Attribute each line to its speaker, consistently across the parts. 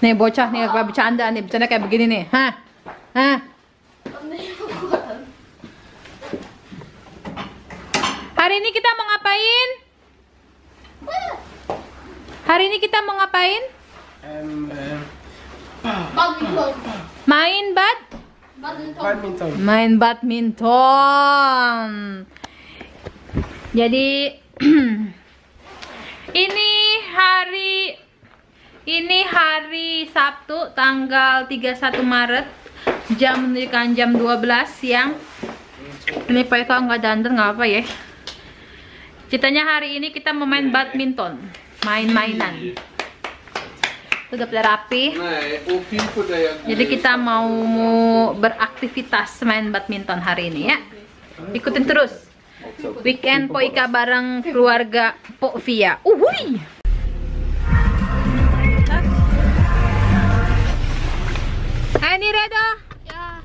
Speaker 1: Nih bocah nih bercanda nih, bercanda kayak begini nih. Hah? Hah? Hari ini kita mau ngapain? Hari ini kita mau ngapain? Main badminton. Main badminton. Jadi ini hari Sabtu tanggal 31 Maret. Jam menunjukkan jam 12 siang. Ini Faisal nggak dandan nggak apa ya. Ceritanya hari ini kita mau main badminton, main-mainan. Sudah pada rapi. Jadi kita mau beraktivitas main badminton hari ini ya. Ikutin terus. Weekend Poika bareng keluarga Pok Via. Uhuy. Ini redo? Ya.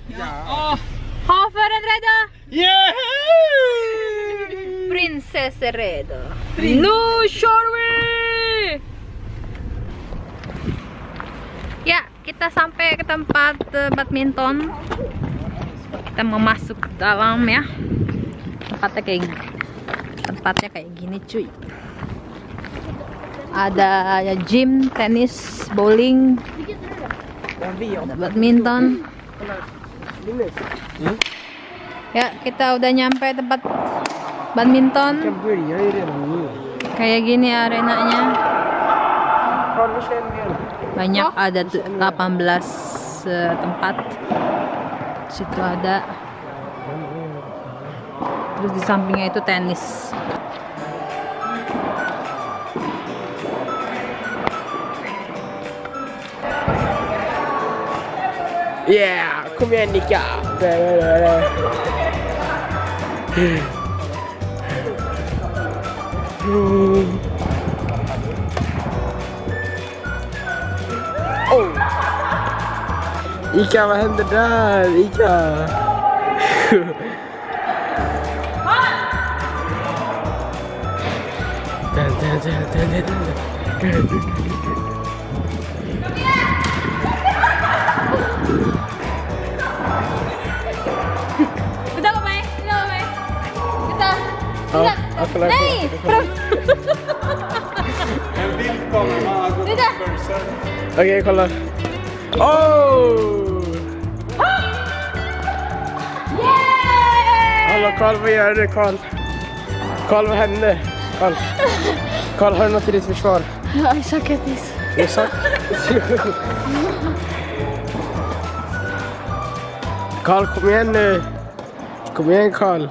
Speaker 1: Oh, Hofer and redo?
Speaker 2: Yeah!
Speaker 1: Princess redo. No, Shorty. Ya, kita sampai ke tempat badminton. Kita mau masuk ke dalam ya. Tempatnya kayak gini cuy. Ada ya, gym, tenis, bowling, ada badminton. Ya, kita udah nyampe tempat badminton. Kayak gini arenanya. Banyak, ada 18 tempat. Situ ada. Terus di sampingnya itu tenis.
Speaker 2: Yeah, kom igen Nika. Oh. Ika, vad händer där? Ika.
Speaker 1: Udah kok, Mai? Kita.
Speaker 2: Aku lagi.
Speaker 1: Nej!
Speaker 2: En bild kommer man har gått
Speaker 1: Titta.
Speaker 2: cursor. Okej, kolla. Oh! Hallå Karl, vad gör du Karl? Karl, vad hände? Karl, har du något i ditt försvar?
Speaker 3: I suck at this.
Speaker 2: You suck? Karl, kom igen nu. Kom igen Karl.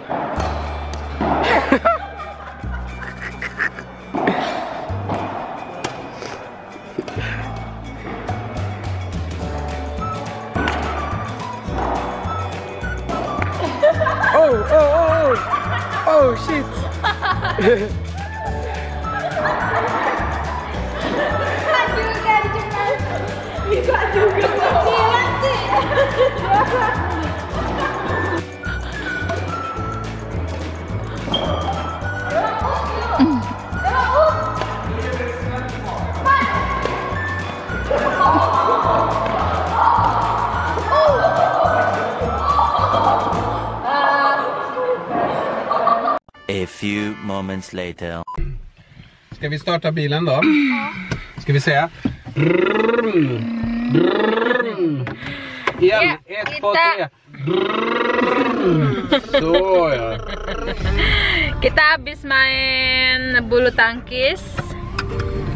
Speaker 2: Oh shit.
Speaker 4: A few moments later.
Speaker 2: Ska vi starta bilen då? Ska vi säga? Igen, 1, 2, 3. Så ja.
Speaker 1: Kita habis main bulu tangkis.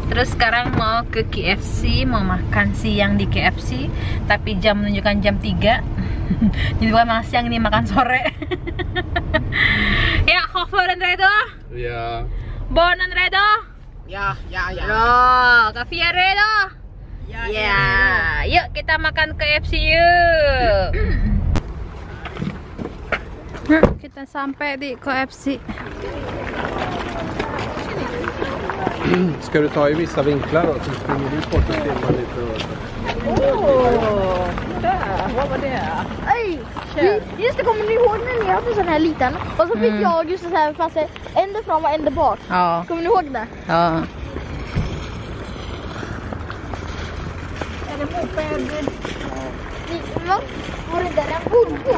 Speaker 1: Terus sekarang mau ke KFC, mau makan siang di KFC. Tapi jam menunjukkan jam 3. Jadi bukan makan siang, ini makan sore. Ya, Hofer dan redo?
Speaker 2: Ja.
Speaker 1: Bon dan redo?
Speaker 3: Ja.
Speaker 1: Kak Via redo? Ya. Yuk kita makan KFC yuk. Kita sampai di KFC.
Speaker 2: Ska du ta i vissa vinklar då? Så springer du bort och filmar lite.
Speaker 1: Vad var det?
Speaker 3: Ej, just det, kommer ni ihåg när ni hade sån här liten? Och så fick jag just så här, fast ända fram och ända bak.
Speaker 1: Ja.
Speaker 3: Kommer ni ihåg det?
Speaker 1: Ja.
Speaker 3: Ada moped. Emang var det där en Volvo?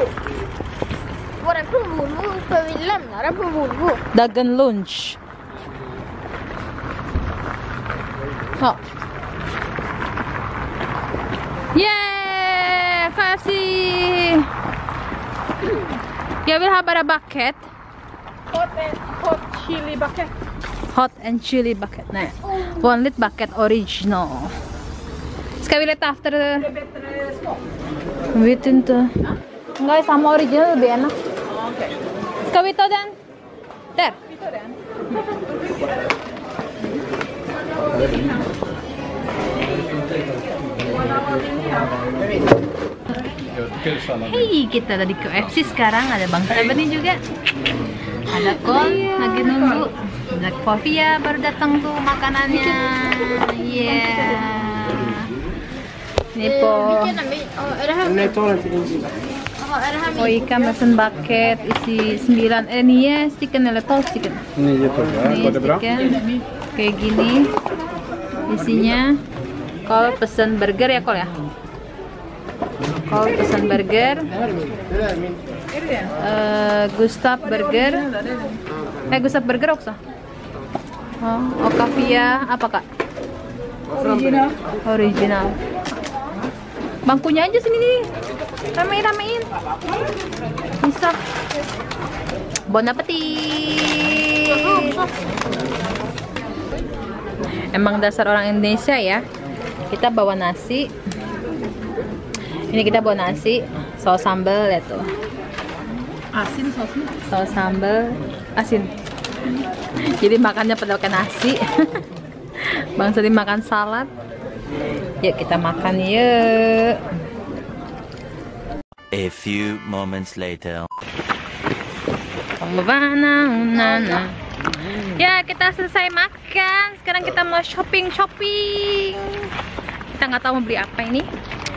Speaker 3: Var det från Volvo? För vi lämnade den på Volvo.
Speaker 1: Dagan lunch. Ja. Yeah! KFC! Jag vill ha bara bucket.
Speaker 2: Hot chili bucket.
Speaker 1: Hot and chili bucket. Nej. Vanligt bucket original. Ska vi leta efter det? Jag vet inte. Enggak, sama original lebih enak. Ska vi ta den? Där.
Speaker 2: Vi tar den.
Speaker 1: Hei, kita ada di KFC sekarang. Ada Bang Sabeni juga. Ada Kol lagi nunggu. Black Coffee ya baru datang tuh makanannya. Yeah. Ini po.
Speaker 3: Vilken är min? Är det här min?
Speaker 2: Nej, ta den till din sida.
Speaker 3: Jaha, är det här
Speaker 1: Oh,
Speaker 3: min?
Speaker 1: ikan pesen bucket isi 9 9 stycken eller 12 stycken.
Speaker 2: 9 tror jag.
Speaker 1: 9
Speaker 2: Går det bra?
Speaker 1: stycken. Kayak gini isinya. Kol pesen burger ya Kol ya. Kol pesen burger. Gustav burger. Gustav burger också. Oh, Kafia apa Kak? Original. Bangkunya aja sini nih. Ramein. Bisa. Bon appetit. Emang dasar orang Indonesia ya. Kita bawa nasi. Ini kita bawa nasi, saus sambal ya tuh.
Speaker 2: Asin sausnya.
Speaker 1: Saus sambal, asin. Jadi makannya pada pakai nasi. Bang Sadi makan salad. Yuk kita makan yuk.
Speaker 4: A few moments later.
Speaker 1: Ya kita selesai makan. Sekarang kita mau shopping. Kita nggak tahu mau beli apa ini.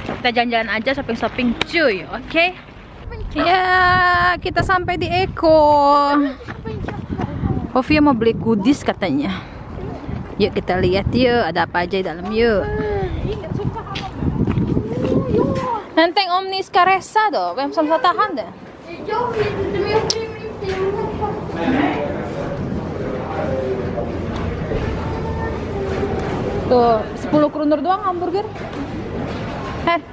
Speaker 1: Kita jalan-jalan aja shopping cuy. Oke. Ya kita sampai di Eko. Sofia mau beli kudis katanya. Yuk kita lihat yuk ada apa aja di dalam yuk. Nenteng Omnis Caressa då. Vem som ska ta hand det?
Speaker 3: Jag vet inte, men jag bryr mig inte.
Speaker 1: Tuh 10 kroner doang hamburger. Här.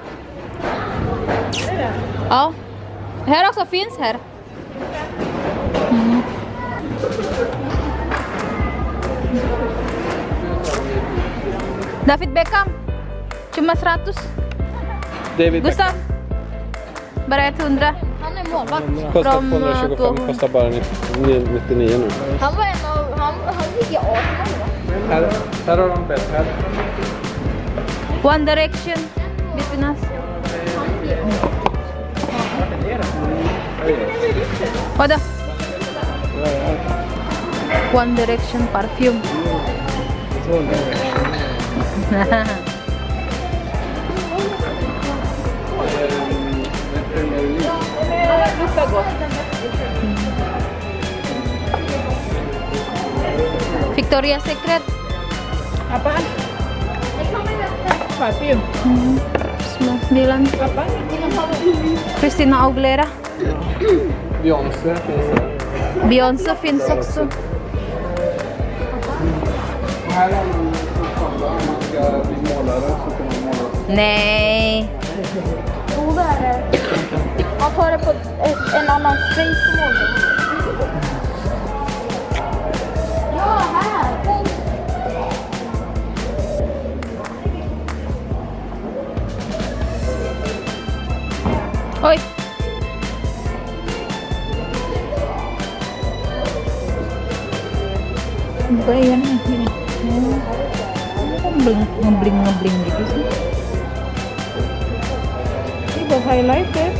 Speaker 1: Ja. Här också finns här. David Beckham cuma 100.
Speaker 2: David
Speaker 1: Gustav bara 100.
Speaker 3: Han är målvakt.
Speaker 2: Kostar
Speaker 1: Från,
Speaker 2: 225, kostar bara 99 nu.
Speaker 3: Han var en av, han gick i Arsenal va?
Speaker 2: Här har de bättre.
Speaker 1: One Direction between us. Ada One Direction parfum. Victoria Secret.
Speaker 2: Apaan? Parfum.
Speaker 1: 9.
Speaker 2: Apa?
Speaker 1: Christina Aguilera.
Speaker 2: Beyoncé finns det.
Speaker 1: Beyoncé finns också.
Speaker 2: Här har man om man ska bli målare så kan man måla.
Speaker 1: Nej.
Speaker 3: Jo, det är det. Man tar det på en annan face som målvakt. Ja, här.
Speaker 1: Oj. Buka ya nih gini. Ngebling gitu sih.
Speaker 2: Ini buat highlight ya.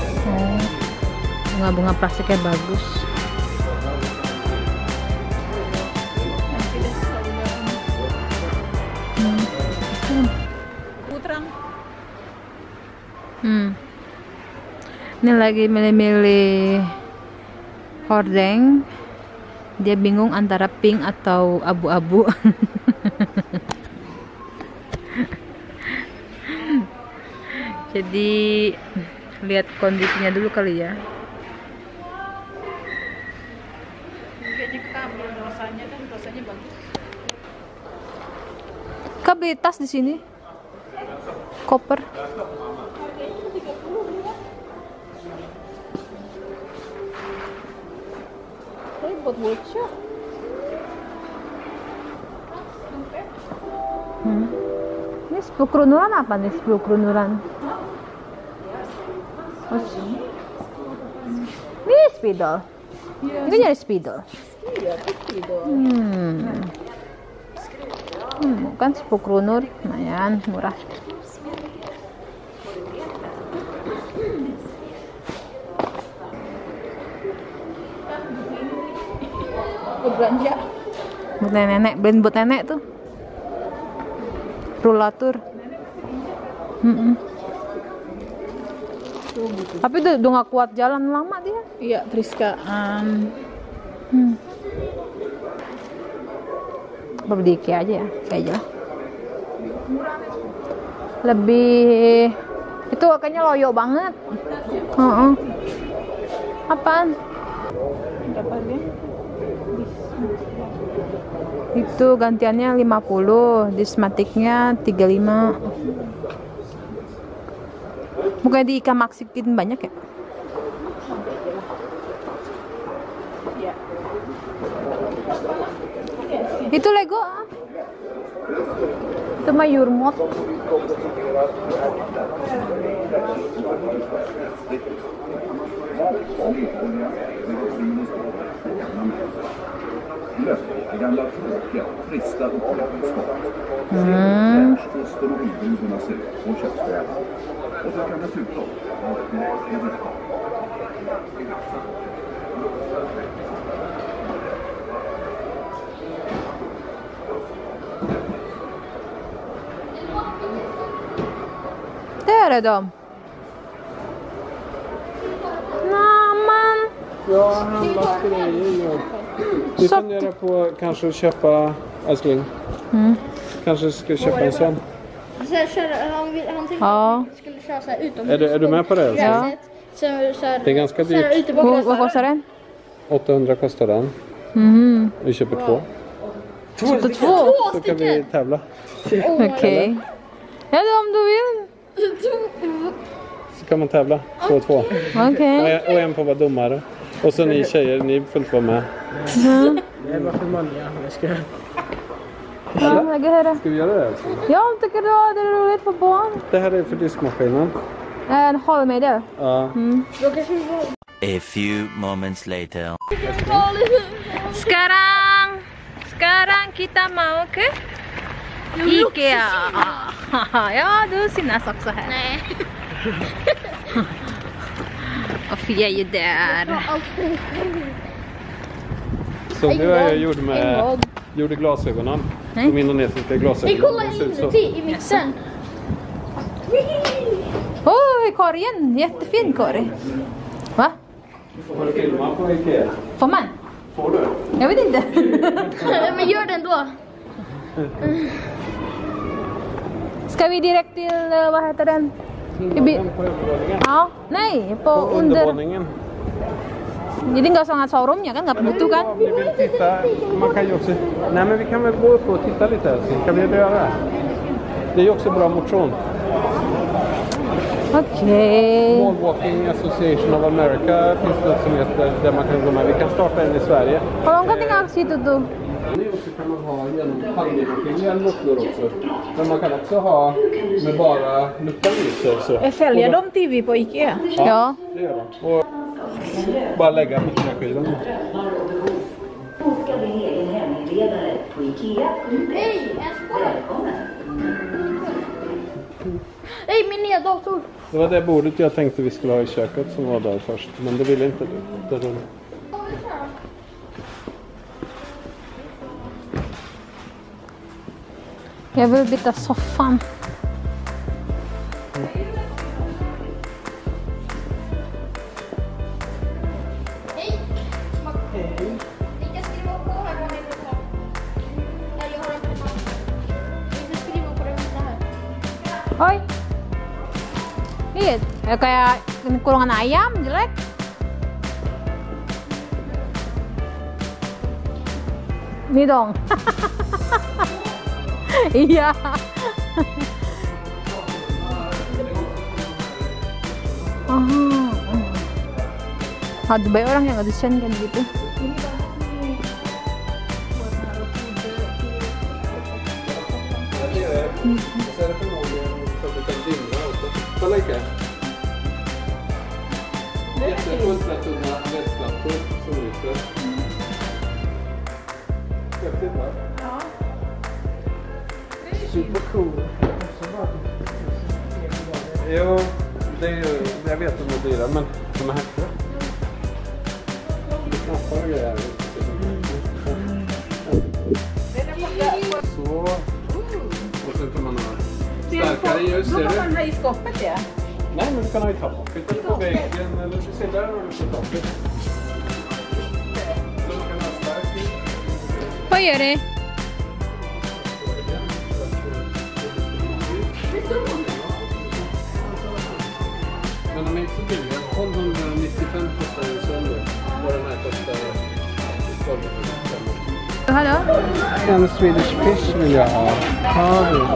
Speaker 1: Bunga-bunga plastiknya bagus.
Speaker 2: Putrang.
Speaker 1: Ini lagi milih-milih hordeng. Dia bingung antara pink atau abu-abu. Jadi lihat kondisinya dulu kali ya. Rasanya bagus. Kak beli tas di sini. Koper. Ini buat workshop. Ini 10 kronuran apa nih? 10 kronuran. Ini spidol. Ini kan nyari spidol. Kan 10 kronor, lumayan murah. Belanja buat nenek, beliin buat nenek tuh rulatur. Tapi udah gak kuat jalan lama dia.
Speaker 5: Iya, Triska.
Speaker 1: Beli IKEA aja ya, kayak aja. Lebih itu kayaknya loyo banget. Apaan? Itu gantiannya 50, dismatiknya 35. Bukannya di IKEA maksikin banyak ya? Itu Lego. Itu mah Yurmot. Där är de. Naman.
Speaker 2: Jag har handlat grejer. Vi funderar på kanske att köpa, älskling. Kanske ska köpa en sån.
Speaker 3: Han tänkte
Speaker 1: Ja.
Speaker 3: att vi skulle köra så här utomhus.
Speaker 2: Är du med på det?
Speaker 1: Ja.
Speaker 3: Så här,
Speaker 2: Det är ganska dyrt.
Speaker 1: Vad kostar den?
Speaker 2: 800 kostar den. Vi köper 2.
Speaker 1: Köpte 2?
Speaker 2: Så kan vi tävla.
Speaker 1: Okej. Ja, om du vill.
Speaker 2: Så kan man tävla 2-2.
Speaker 1: Okej.
Speaker 2: Och en får vara domare. Och så ni tjejer, ni får inte vara med.
Speaker 5: Det var för många.
Speaker 1: Ja, lägg här.
Speaker 2: Ska vi göra det?
Speaker 1: Jag tycker det är roligt för barn.
Speaker 2: Det här är för diskmaskinen.
Speaker 1: Håll med det.
Speaker 2: Ja.
Speaker 4: A few moments later.
Speaker 1: Sekarang kita mau ke IKEA. Ja, du sina sak så här.
Speaker 3: Nej.
Speaker 1: Och Fia är ju där.
Speaker 2: Så nu har jag gjorde glasögonen.
Speaker 1: Nej.
Speaker 2: De indonesiska
Speaker 3: Vi
Speaker 2: glasögonen.
Speaker 3: kollar
Speaker 2: De ser ut så.
Speaker 3: inuti i mixen.
Speaker 1: Oj, korgen. Jättefin korg. Va?
Speaker 2: Får du filma på IKEA?
Speaker 1: Får man?
Speaker 2: Får du?
Speaker 1: Jag vet inte.
Speaker 3: Men gör det ändå.
Speaker 1: Ska vi direkt till, vad heter den?
Speaker 2: På övervåningen.
Speaker 1: Ja, nej, på
Speaker 2: På
Speaker 1: under.
Speaker 2: undervåningen.
Speaker 1: Jadi nggak usah ngat showroomnya kan, nggak butuh kan?
Speaker 2: Ja, vi vill titta. Man kan ju också... Nej, men vi kan väl gå upp och titta lite här. Så kan vi göra det? Det är ju också bra motion.
Speaker 1: Okej.
Speaker 2: Wall Walking Association of America finns det som heter, där man kan gå med. Vi kan starta en i Sverige.
Speaker 1: Kalau nggak tinggal ke situ tuh.
Speaker 2: Och så kan man ha genom handledning lucklor också. Men man kan också ha med bara luckan lyser så.
Speaker 5: Säljer de TV på IKEA?
Speaker 1: Ja.
Speaker 2: Det gör de. Och bara lägga på knäskivan.
Speaker 6: Boka din egen hemledare på IKEA.
Speaker 3: Hej, en skål.
Speaker 6: Välkommen!
Speaker 3: Hej, min nya dator.
Speaker 2: Det var det bordet jag tänkte vi skulle ha i köket som var där först. Men det ville inte du. Det
Speaker 1: Jag vill byta soffan.
Speaker 3: Hej. Ni kan skriva på här vad ni vill ha. Ja, jag har en penna. Ni får skriva på det vita här.
Speaker 1: Oj. Iya, kayak kurungan ayam, jelek. Ini dong. Iya. Ada banyak orang yang desain kan gitu.
Speaker 2: Så är det förmodligen så att det kan dimma också. Kolla Ike. Ultratunna LED-lampor som lyser. Häftigt va? Ja. Supercool. Jo, det är ju, jag vet att de är dyra, men de är häftiga. Det är knappar och grejer. Så. Och sen kan man ha starkare ljus, ser du?
Speaker 5: Vad man har i skåpet, ja?
Speaker 2: Nej, men du kan ha i taket eller på väggen, eller du ser där har du på taket. Så du kan ha stark ljus.
Speaker 1: Vad gör det?
Speaker 2: Men de är inte så billiga. 1295 kostar en sån nu. Och den här kostar 1295.
Speaker 1: Hallå?
Speaker 2: En Swedish fish vill jag ha. Har du?